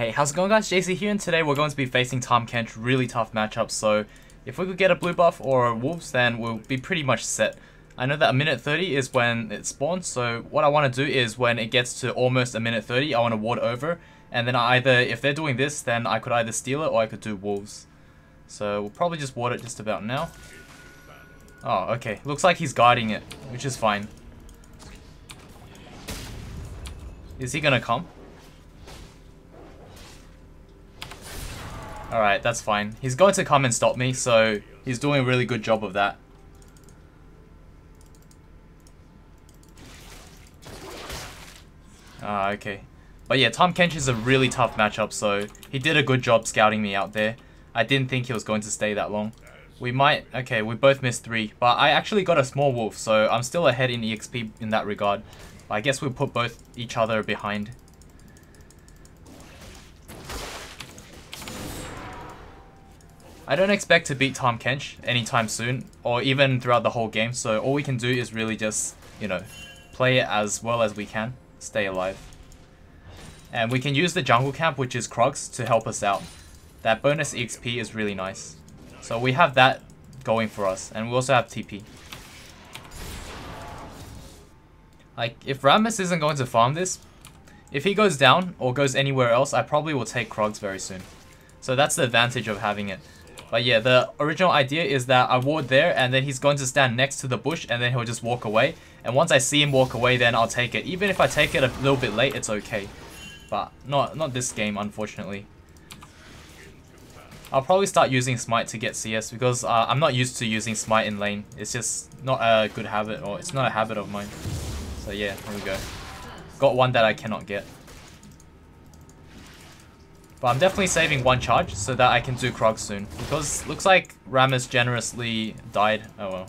Hey, how's it going guys? JaySea here, and today we're going to be facing TAHM KENCH, really tough matchup, so if we could get a blue buff or a wolves, then we'll be pretty much set. I know that a minute 30 is when it spawns, so what I want to do is when it gets to almost a minute 30, I want to ward over, and then if they're doing this, then I could either steal it or I could do wolves. So we'll probably just ward it just about now. Oh, okay. Looks like he's guarding it, which is fine. Is he gonna come? Alright, that's fine. He's going to come and stop me, so he's doing a really good job of that. Okay. But yeah, TAHM KENCH is a really tough matchup, so he did a good job scouting me out there. I didn't think he was going to stay that long. We might... Okay, we both missed 3, but I actually got a small wolf, so I'm still ahead in EXP in that regard. I guess we'll put both each other behind. I don't expect to beat TAHM KENCH anytime soon, or even throughout the whole game, so all we can do is really just, you know, play it as well as we can, stay alive. And we can use the jungle camp, which is Krugs, to help us out. That bonus EXP is really nice. So we have that going for us, and we also have TP. Like, if Rammus isn't going to farm this, if he goes down or goes anywhere else, I probably will take Krugs very soon. So that's the advantage of having it. But yeah, the original idea is that I ward there, and then he's going to stand next to the bush, and then he'll just walk away. And once I see him walk away, then I'll take it. Even if I take it a little bit late, it's okay. But not this game, unfortunately. I'll probably start using Smite to get CS, because I'm not used to using Smite in lane. It's just not a good habit, or it's not a habit of mine. So yeah, here we go. Got one that I cannot get. But I'm definitely saving one charge so that I can do Krog soon. Because looks like Rammus generously died. Oh well.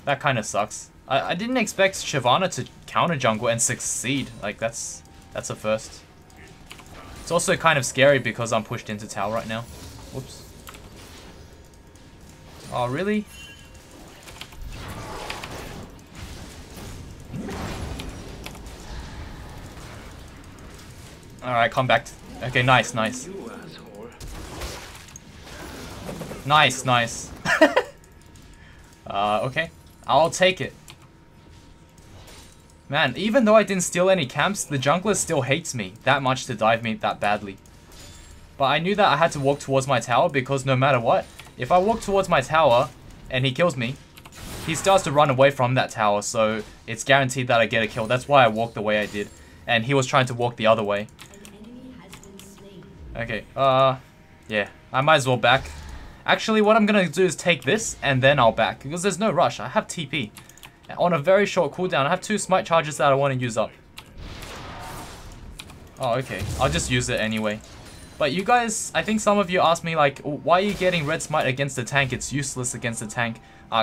That kind of sucks. I didn't expect Shyvana to counter jungle and succeed. Like that's a first. It's also kind of scary because I'm pushed into tower right now. Whoops. Oh really? Alright, come back. Okay, nice. Nice. Okay. I'll take it. Man, even though I didn't steal any camps, the jungler still hates me that much to dive me that badly. But I knew that I had to walk towards my tower because no matter what, if I walk towards my tower and he kills me, he starts to run away from that tower, so it's guaranteed that I get a kill. That's why I walked the way I did. And he was trying to walk the other way. Okay, yeah, I might as well back. Actually, what I'm gonna do is take this, and then I'll back, because there's no rush. I have TP. On a very short cooldown, I have 2 smite charges that I want to use up. Oh, okay. I'll just use it anyway. But you guys, I think some of you asked me, like, why are you getting red smite against the tank? It's useless against the tank.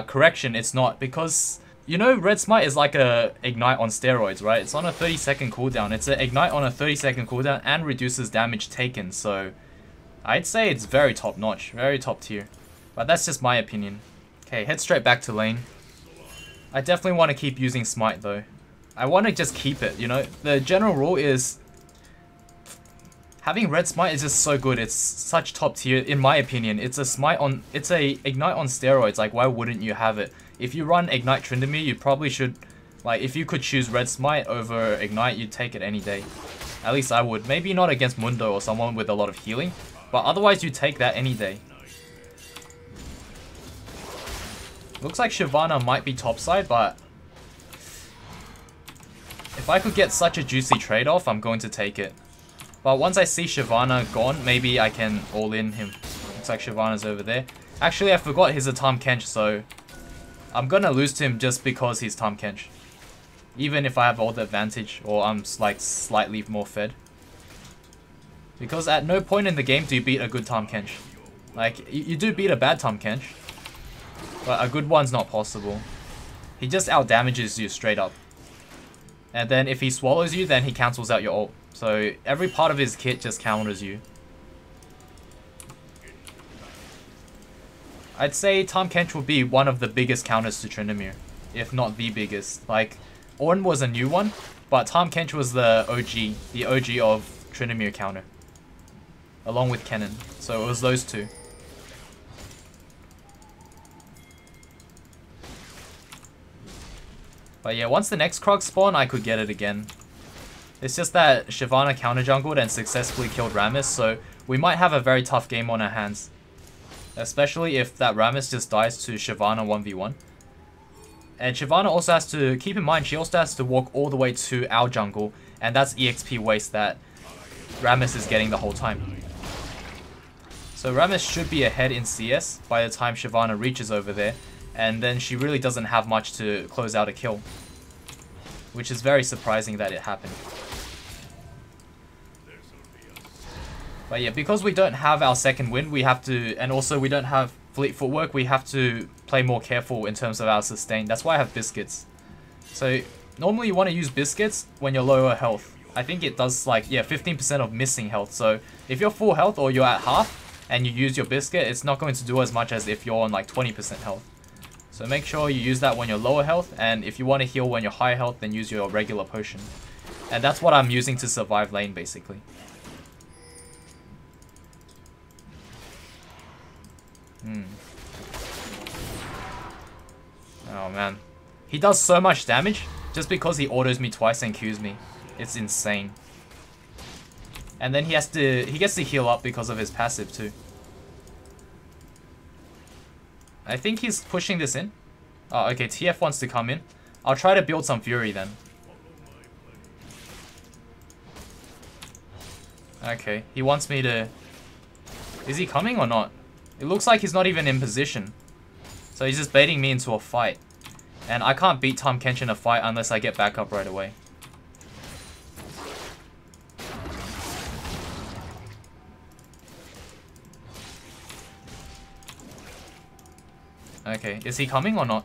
Correction, it's not, because... You know, red smite is like a ignite on steroids, right? It's on a 30-second cooldown. It's an ignite on a 30-second cooldown and reduces damage taken. So, I'd say it's very top-notch, very top tier. But that's just my opinion. Okay, head straight back to lane. I definitely want to keep using smite though. I want to just keep it, you know? The general rule is... Having red smite is just so good. It's such top tier, in my opinion. It's a ignite on steroids. Like, why wouldn't you have it? If you run Ignite Tryndamere, you probably should... Like, if you could choose red smite over Ignite, you'd take it any day. At least I would. Maybe not against Mundo or someone with a lot of healing. But otherwise, you take that any day. Looks like Shyvana might be topside, but... If I could get such a juicy trade-off, I'm going to take it. But once I see Shyvana gone, maybe I can all-in him. Looks like Shyvana's over there. Actually, I forgot he's a TAHM KENCH, so... I'm gonna lose to him just because he's TAHM KENCH. Even if I have all the advantage, or I'm like slightly more fed. Because at no point in the game do you beat a good TAHM KENCH. Like, you do beat a bad TAHM KENCH. But a good one's not possible. He just out-damages you straight up. And then if he swallows you, then he cancels out your ult. So every part of his kit just counters you. I'd say TAHM KENCH will be one of the biggest counters to Tryndamere, if not the biggest. Like, Ornn was a new one, but TAHM KENCH was the OG of Tryndamere counter. Along with Kennen. So it was those two. But yeah, once the next Krog spawned, I could get it again. It's just that Shyvana counter jungled and successfully killed Rammus, so we might have a very tough game on our hands. Especially if that Rammus just dies to Shyvana 1v1. And Shyvana also has to, keep in mind, she also has to walk all the way to our jungle, and that's EXP waste that Rammus is getting the whole time. So Rammus should be ahead in CS by the time Shyvana reaches over there, and then she really doesn't have much to close out a kill. Which is very surprising that it happened. But yeah, because we don't have our second win, we have to, and also we don't have fleet footwork, we have to play more careful in terms of our sustain. That's why I have biscuits. So normally you want to use biscuits when you're lower health. I think it does like, yeah, 15% of missing health. So if you're full health or you're at half and you use your biscuit, it's not going to do as much as if you're on like 20% health. So make sure you use that when you're lower health, and if you want to heal when you're high health, then use your regular potion. And that's what I'm using to survive lane basically. Oh man. He does so much damage just because he autos me twice and Qs me. It's insane. And then he gets to heal up because of his passive too. I think he's pushing this in. Oh, okay, TF wants to come in. I'll try to build some Fury then. Okay, he wants me to... Is he coming or not? It looks like he's not even in position. So he's just baiting me into a fight. And I can't beat TAHM KENCH in a fight unless I get back up right away. Okay, is he coming or not?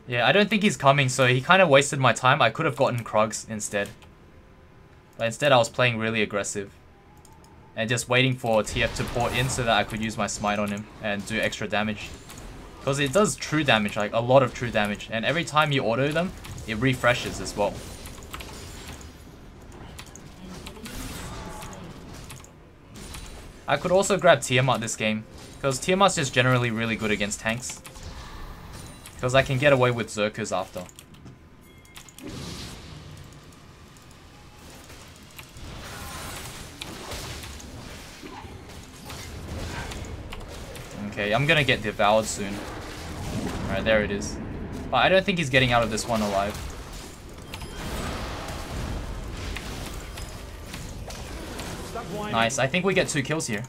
Yeah, I don't think he's coming, so he kind of wasted my time. I could have gotten Krugs instead. But instead I was playing really aggressive. And just waiting for TF to port in so that I could use my Smite on him and do extra damage. Because it does true damage, like a lot of true damage. And every time you auto them, it refreshes as well. I could also grab Tiamat this game, because Tiamat's just generally really good against tanks. Because I can get away with Zerkers after. Okay, I'm gonna get devoured soon. Alright, there it is. But I don't think he's getting out of this one alive. Nice, I think we get 2 kills here.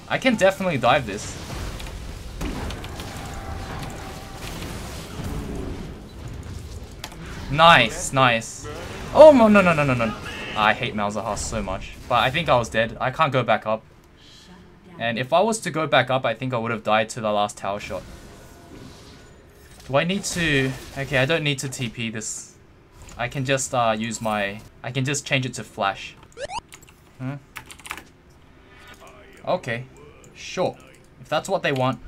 I can definitely dive this. Nice, nice. Oh, no. I hate Malzahar so much. But I think I was dead. I can't go back up. And if I was to go back up, I think I would have died to the last tower shot. Do I need to... Okay, I don't need to TP this. I can just use my... I can just change it to flash. Okay, sure. If that's what they want,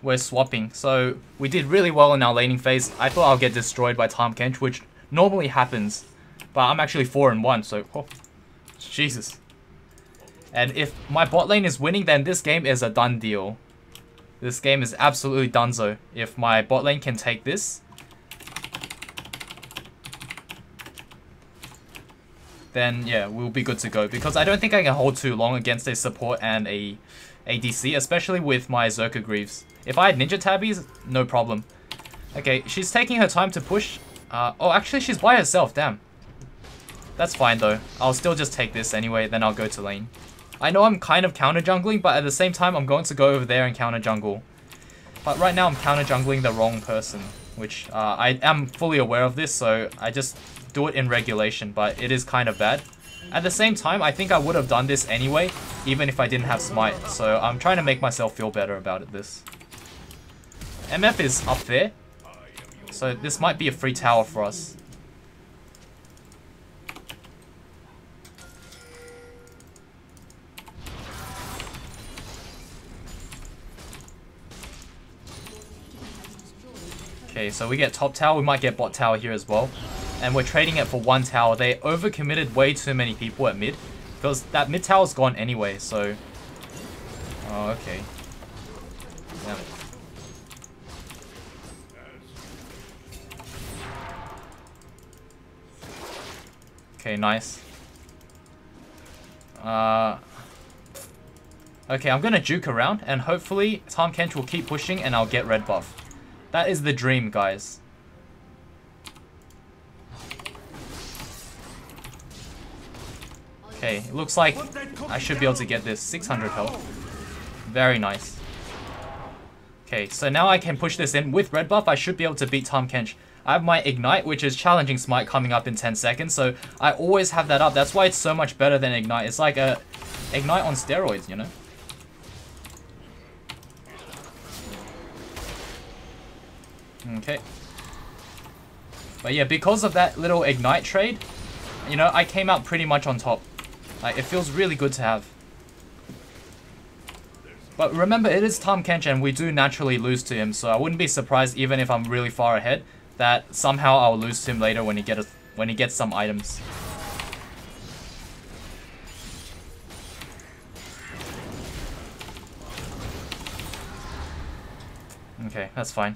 we're swapping. So we did really well in our laning phase. I thought I'll get destroyed by TAHM KENCH, which normally happens. But I'm actually 4-1, so... Oh, Jesus. And if my bot lane is winning, then this game is a done deal. This game is absolutely donezo. If my bot lane can take this, then yeah, we'll be good to go. Because I don't think I can hold too long against a support and a ADC, especially with my Zerker Greaves. If I had Ninja Tabbies, no problem. Okay, she's taking her time to push. Oh, actually she's by herself, damn. That's fine though. I'll still just take this anyway, then I'll go to lane. I know I'm kind of counter jungling, but at the same time I'm going to go over there and counter jungle. But right now I'm counter jungling the wrong person, which I am fully aware of this, so I just do it in regulation, but it is kind of bad. At the same time, I think I would have done this anyway, even if I didn't have Smite, so I'm trying to make myself feel better about it this. MF is up there, so this might be a free tower for us. Okay, so we get top tower. We might get bot tower here as well. And we're trading it for 1 tower. They overcommitted way too many people at mid. Because that mid tower's gone anyway, so... Oh, okay. Damn it. Okay, nice. Okay, I'm gonna juke around, and hopefully TAHM KENCH will keep pushing and I'll get red buff. That is the dream, guys. Okay, it looks like I should be able to get this. 600 health. Very nice. Okay, so now I can push this in. With red buff, I should be able to beat TAHM KENCH. I have my Ignite, which is challenging Smite, coming up in 10 seconds, so I always have that up. That's why it's so much better than Ignite. It's like a Ignite on steroids, you know? Okay. But yeah, because of that little Ignite trade, you know, I came out pretty much on top. Like, it feels really good to have. But remember, it is TAHM KENCH and we do naturally lose to him, so I wouldn't be surprised, even if I'm really far ahead, that somehow I'll lose to him later when he gets some items. Okay, that's fine.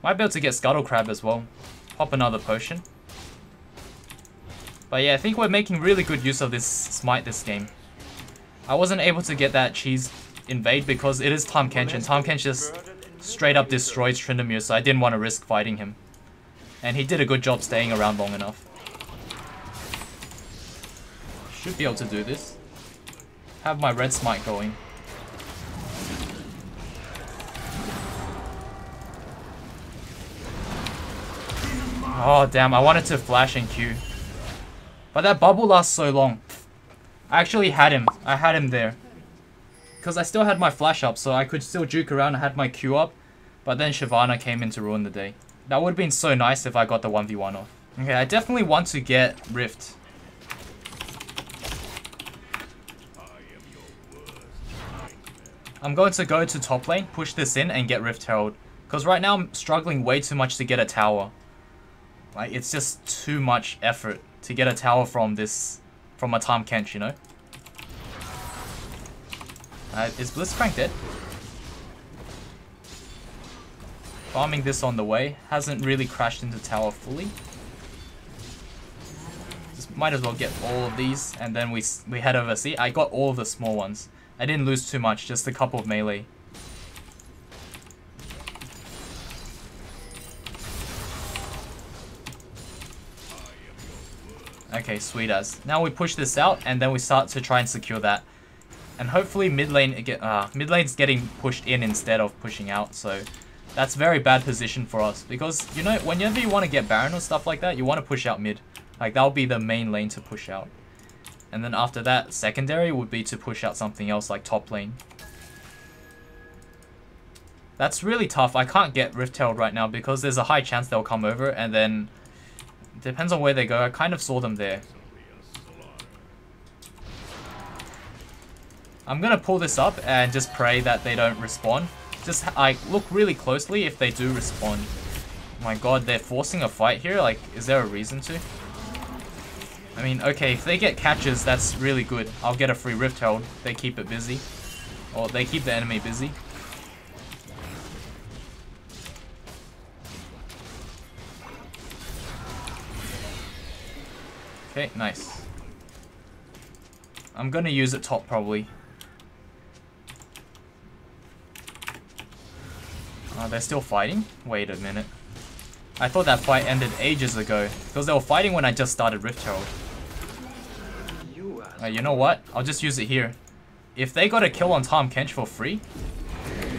Might be able to get Scuttle Crab as well. Pop another potion. But yeah, I think we're making really good use of this Smite this game. I wasn't able to get that cheese invade because it is TAHM KENCH, and TAHM KENCH just straight up destroys Tryndamere, so I didn't want to risk fighting him. And he did a good job staying around long enough. Should be able to do this. Have my red Smite going. Oh damn, I wanted to flash and Q. But that bubble lasts so long. I actually had him. I had him there. Because I still had my flash up, so I could still juke around. I had my Q up. But then Shyvana came in to ruin the day. That would have been so nice if I got the 1v1 off. Okay, I definitely want to get Rift. I'm going to go to top lane, push this in, and get Rift Herald. Because right now I'm struggling way too much to get a tower. Like, it's just too much effort to get a tower from a TAHM KENCH, you know? Is Blitzcrank dead? Farming this on the way. Hasn't really crashed into tower fully. Just might as well get all of these, and then we head over. See, I got all of the small ones. I didn't lose too much, just a couple of melee. Okay, sweet as. Now we push this out, and then we start to try and secure that. And hopefully mid lane's getting pushed in instead of pushing out, so that's very bad position for us. Because, you know, whenever you want to get Baron or stuff like that, you want to push out mid. Like, that'll be the main lane to push out. And then after that, secondary would be to push out something else like top lane. That's really tough. I can't get Rift Herald right now because there's a high chance they'll come over, and then depends on where they go. I kind of saw them there. I'm gonna pull this up and just pray that they don't respawn. Just look really closely if they do respawn. Oh my god, they're forcing a fight here? Like, is there a reason to? I mean, okay, if they get catches, that's really good. I'll get a free Rift Herald. They keep it busy. Or they keep the enemy busy. Okay, nice. I'm gonna use it top probably. They're still fighting? Wait a minute. I thought that fight ended ages ago. Because they were fighting when I just started Rift Herald. You know what? I'll just use it here. If they got a kill on TAHM KENCH for free,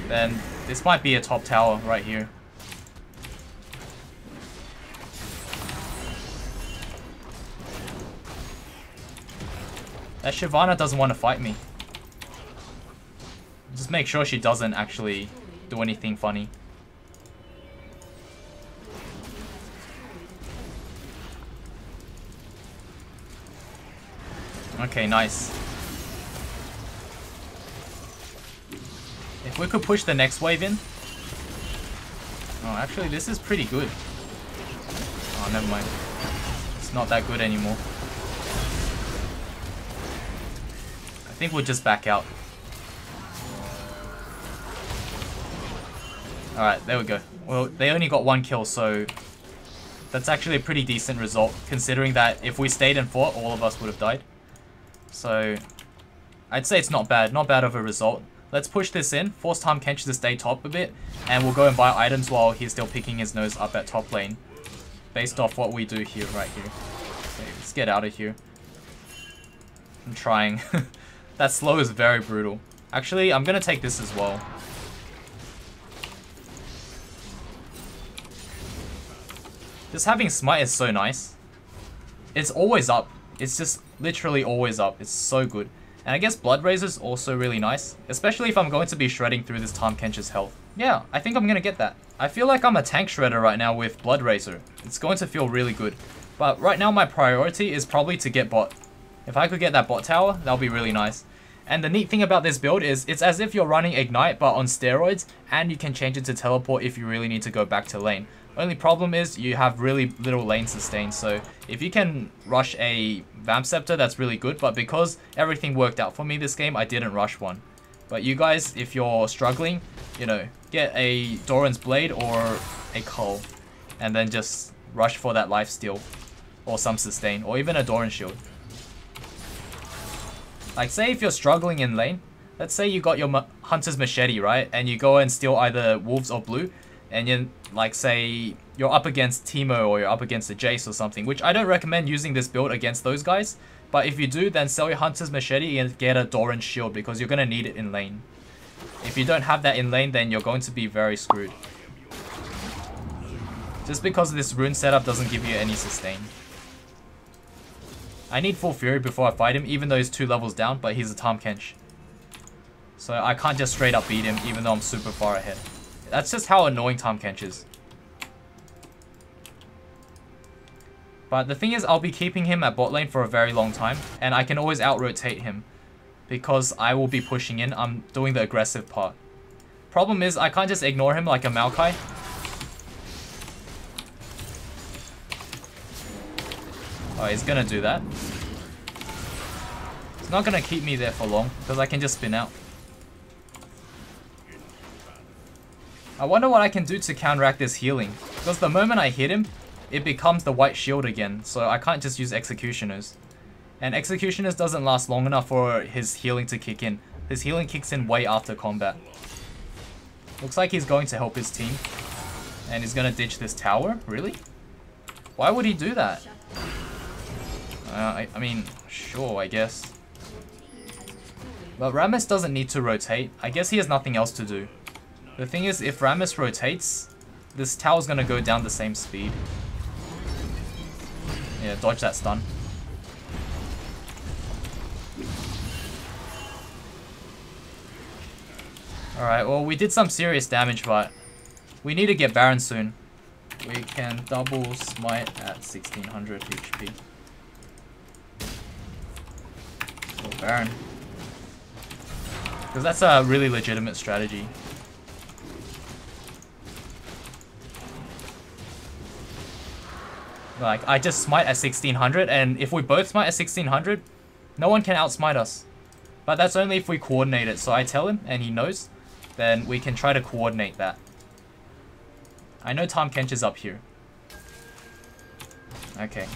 then this might be a top tower right here. That Shyvana doesn't want to fight me. Just make sure she doesn't actually do anything funny. Okay, nice. If we could push the next wave in. Oh, actually, this is pretty good. Oh, never mind. It's not that good anymore. I think we'll just back out. Alright, there we go. Well, they only got 1 kill, so that's actually a pretty decent result, considering that if we stayed and fought, all of us would have died. So, I'd say it's not bad. Not bad of a result. Let's push this in, force TAHM KENCH to stay top a bit, and we'll go and buy items while he's still picking his nose up at top lane, based off what we do here, right here. Okay, let's get out of here. I'm trying. That slow is very brutal. Actually, I'm gonna take this as well. Just having Smite is so nice. It's always up. It's just literally always up. It's so good. And I guess Blood Razor is also really nice, especially if I'm going to be shredding through this TAHM KENCH's health. Yeah, I think I'm going to get that. I feel like I'm a tank shredder right now with Blood Razor. It's going to feel really good. But right now my priority is probably to get bot. If I could get that bot tower, that would be really nice. And the neat thing about this build is it's as if you're running Ignite but on steroids, and you can change it to teleport if you really need to go back to lane. Only problem is you have really little lane sustain, so if you can rush a Vamp Scepter, that's really good, but because everything worked out for me this game, I didn't rush one. But you guys, if you're struggling, you know, get a Doran's Blade or a Cull, and then just rush for that lifesteal, or some sustain, or even a Doran Shield. Like, say if you're struggling in lane, let's say you got your Hunter's Machete, right, and you go and steal either Wolves or Blue, and you, like, say you're up against Teemo or you're up against a Jace or something, which I don't recommend using this build against those guys, but if you do, then sell your Hunter's Machete and get a Doran Shield because you're going to need it in lane. If you don't have that in lane, then you're going to be very screwed. Just because this rune setup doesn't give you any sustain. I need full Fury before I fight him, even though he's 2 levels down, but he's a TAHM KENCH. So I can't just straight up beat him, even though I'm super far ahead. That's just how annoying TAHM KENCH is. But the thing is, I'll be keeping him at bot lane for a very long time, and I can always out-rotate him, because I will be pushing in. I'm doing the aggressive part. Problem is, I can't just ignore him like a Maokai. Oh, he's gonna do that. It's not gonna keep me there for long, because I can just spin out. I wonder what I can do to counteract this healing, because the moment I hit him, it becomes the white shield again, so I can't just use Executioners. And Executioners doesn't last long enough for his healing to kick in. His healing kicks in way after combat. Looks like he's going to help his team. And he's going to ditch this tower? Really? Why would he do that? I mean, sure, I guess. But Rammus doesn't need to rotate. I guess he has nothing else to do. The thing is, if Rammus rotates, this tower's gonna go down the same speed. Yeah, dodge that stun. Alright, well, we did some serious damage, but we need to get Baron soon. We can double Smite at 1600 HP. Go Baron. Because that's a really legitimate strategy. Like, I just smite at 1600, and if we both smite at 1600, no one can outsmite us. But that's only if we coordinate it, so I tell him, and he knows, then we can try to coordinate that. I know TAHM KENCH is up here. Okay.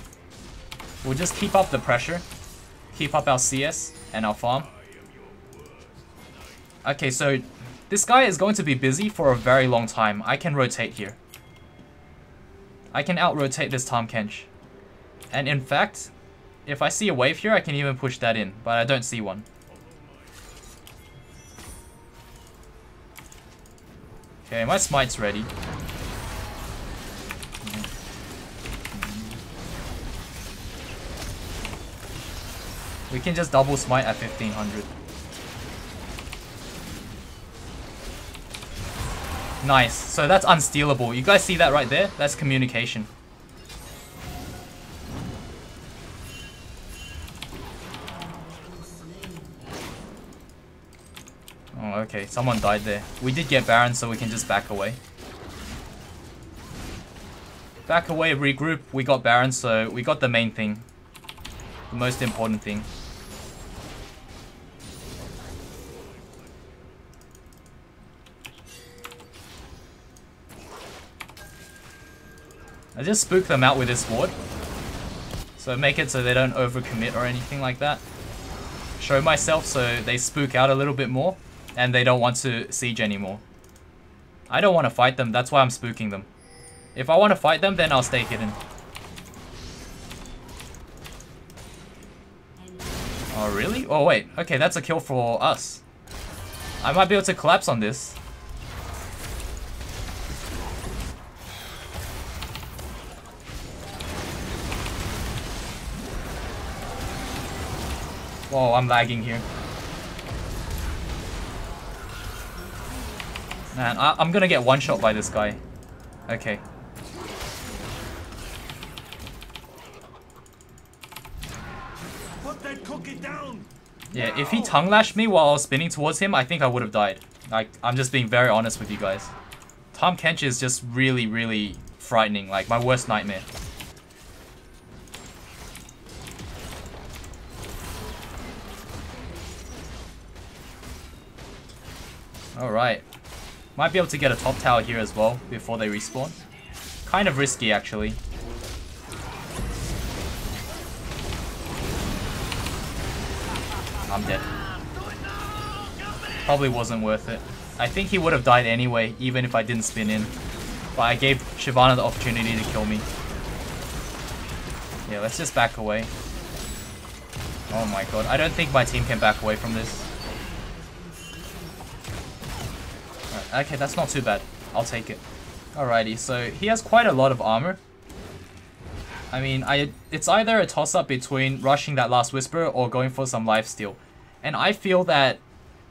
We'll just keep up the pressure, keep up our CS and our farm. Okay, so this guy is going to be busy for a very long time. I can rotate here. I can out-rotate this TAHM KENCH. And in fact, if I see a wave here, I can even push that in, but I don't see one. Okay, my smite's ready. We can just double smite at 1500. Nice. So that's unstealable. You guys see that right there? That's communication. Oh, okay. Someone died there. We did get Baron, so we can just back away. Back away, regroup. We got Baron, so we got the main thing. The most important thing. I just spook them out with this ward. So make it so they don't overcommit or anything like that. Show myself so they spook out a little bit more. And they don't want to siege anymore. I don't want to fight them, that's why I'm spooking them. If I want to fight them, then I'll stay hidden. Oh, really? Oh, wait. Okay, that's a kill for us. I might be able to collapse on this. Whoa, I'm lagging here. Man, I'm gonna get one shot by this guy. Okay. Put that cookie down. Yeah, if he tongue lashed me while I was spinning towards him, I think I would have died. Like, I'm just being very honest with you guys. TAHM KENCH is just really, really frightening. Like, my worst nightmare. Alright. Might be able to get a top tower here as well before they respawn. Kind of risky, actually. I'm dead. Probably wasn't worth it. I think he would have died anyway, even if I didn't spin in. But I gave Shyvana the opportunity to kill me. Yeah, let's just back away. Oh my god, I don't think my team can back away from this. Right, okay, that's not too bad. I'll take it. Alrighty, so he has quite a lot of armor. I mean, it's either a toss-up between rushing that last Whisper or going for some lifesteal. And I feel that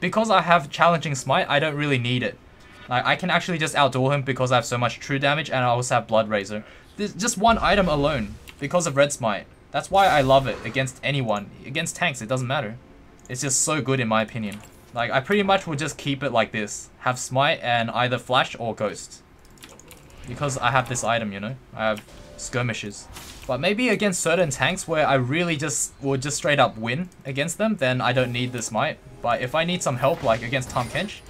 because I have challenging Smite, I don't really need it. Like, I can actually just outduel him because I have so much true damage and I also have Blood Razor. There's just one item alone because of Red Smite. That's why I love it against anyone. Against tanks, it doesn't matter. It's just so good in my opinion. Like, I pretty much will just keep it like this. Have Smite and either Flash or Ghost. Because I have this item, you know? I have Skirmishes. But maybe against certain tanks where I really would just straight up win against them, then I don't need the Smite. But if I need some help, like against TAHM KENCH,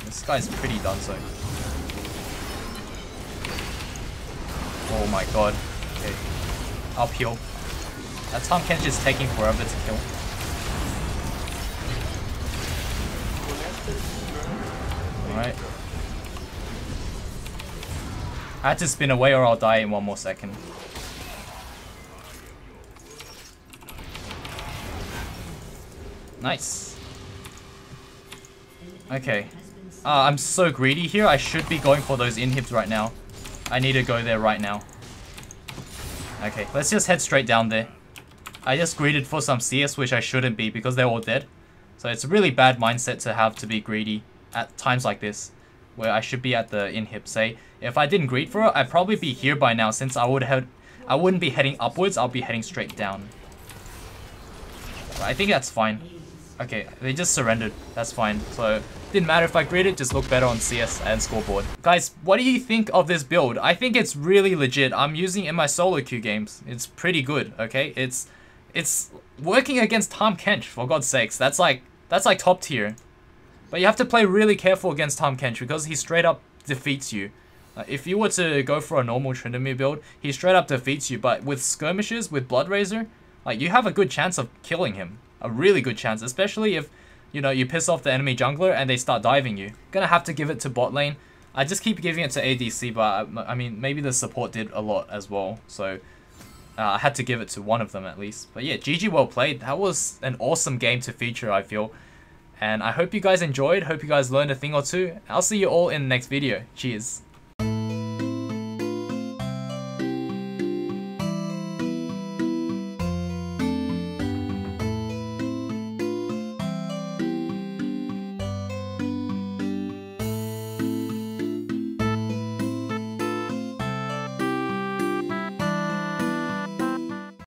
this guy's pretty done so. Oh my god. Okay. Upheal. That TAHM KENCH is taking forever to kill. Alright. I had to spin away or I'll die in one more second. Nice. Okay. I'm so greedy here. I should be going for those inhibs right now. I need to go there right now. Okay, let's just head straight down there. I just greeded for some CS, which I shouldn't be because they're all dead. So it's a really bad mindset to have to be greedy at times like this, where I should be at the inhib. Say, if I didn't greed for it, I'd probably be here by now since I wouldn't be heading upwards, I'll be heading straight down. But I think that's fine. Okay, they just surrendered. That's fine. So, didn't matter if I greeded, just look better on CS and scoreboard. Guys, what do you think of this build? I think it's really legit. I'm using it in my solo queue games. It's pretty good, okay? It's working against TAHM KENCH, for God's sakes. That's like top tier. But you have to play really careful against TAHM KENCH because he straight up defeats you. If you were to go for a normal Tryndamere build, he straight up defeats you. But with skirmishes, with Blood Razor, like, you have a good chance of killing him. A really good chance, especially if, you know, you piss off the enemy jungler and they start diving you. Gonna have to give it to bot lane. I just keep giving it to ADC, but I mean, maybe the support did a lot as well. So I had to give it to one of them at least. But yeah, GG well played. That was an awesome game to feature, I feel. And I hope you guys enjoyed. Hope you guys learned a thing or two. I'll see you all in the next video. Cheers.